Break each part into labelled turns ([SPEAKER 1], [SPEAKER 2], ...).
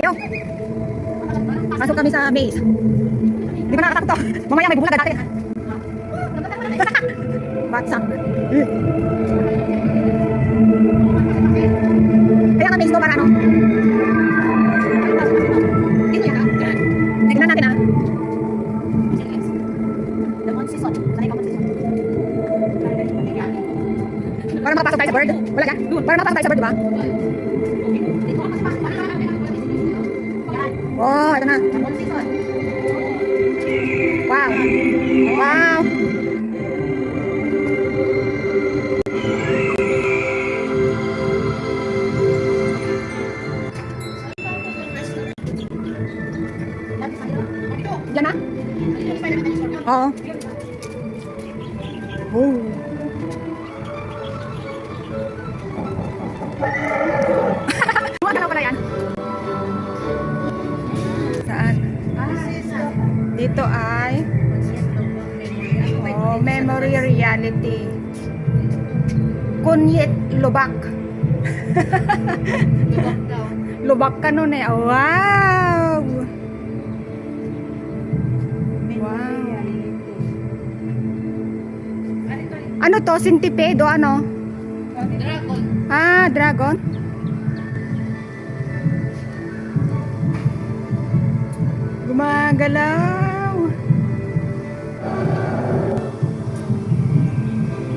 [SPEAKER 1] tayo. Pasok kami sa base. Di ba nakakatakot to? Mamaya may bumulagad natin. What's up? Kaya nga base ko para ano? Tignan natin ah. Para makapasok tayo sa bird. Wala ka? Para makapasok tayo sa bird, diba? Oh, ito na. Wow. Wow. Diyan na? Oo. Oh. Ano pala yan? Saan? Dito ay memory reality. Kunyit Lubak. Lubak ka nun eh. Wow! Wow. Ano to? Centipede o ano?
[SPEAKER 2] Dragon.
[SPEAKER 1] Ah, dragon. Gumagalaw.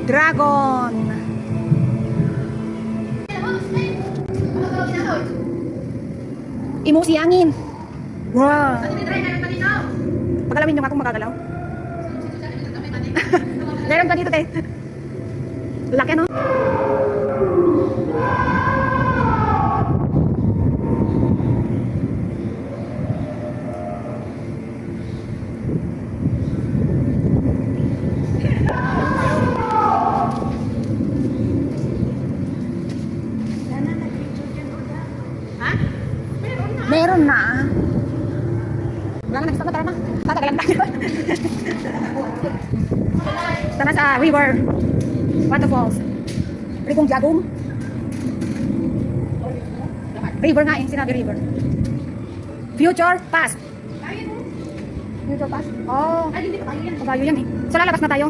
[SPEAKER 1] Dragon. Imusi angin. Wow. Pagalamin nyo nga kung magagalaw. Meron ka dito, te. Laki, no? Meron na. Wala na, nag-stop na, tara na. Tatagalan tayo. Tara sa river. Waterfalls. Rigong Jagong. River nga eh, sinabi river. Future past. Future past? Oh. Ay, hindi pa tayo yan. Tayo yan eh. So lalabas na tayo.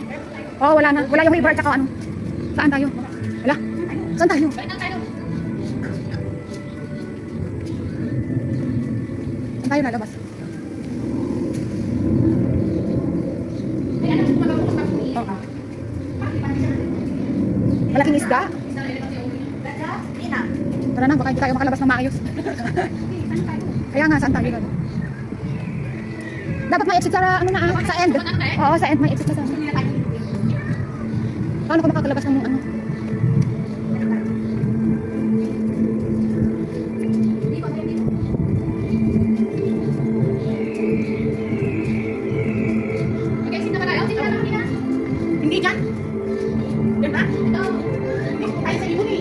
[SPEAKER 1] Oh, wala na. Wala yung river at saka ano. Saan tayo? Wala. Saan tayo? Saan tayo nalabas? Oo. Malaking isda. Tara na, baka hindi tayo makalabas ng maayos. Kaya nga, saan tayo? Dapat may exit sa, ano na, sa end. Oo, sa end, may exit na sa. Paano ko makakalabas ng ano? Hindi dyan? Yan ba? Ito. Tayo sa ibon eh.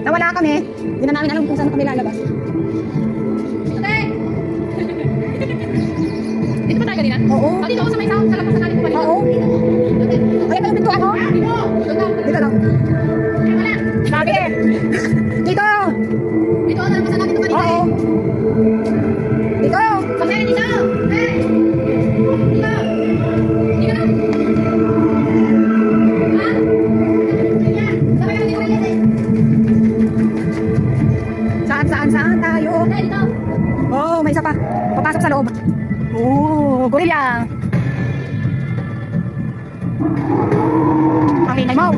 [SPEAKER 1] Nawala kami. Hindi na namin alam kung saan kami lalabas. Dito ba tayo kanina? Oo. Oh, dito ako sa may sound. Sa labas na natin bumalik. Oo. Kaya pa yung pintuan ko? Dito lang. Sabi eh. Dito. Dito. Lalabas na natin bumalik. Oo. Dito. Sabi dito. Saan tayo? Oh, may isa pa. Papasok sa loob. Oh, gorilla. Ang ingay mo.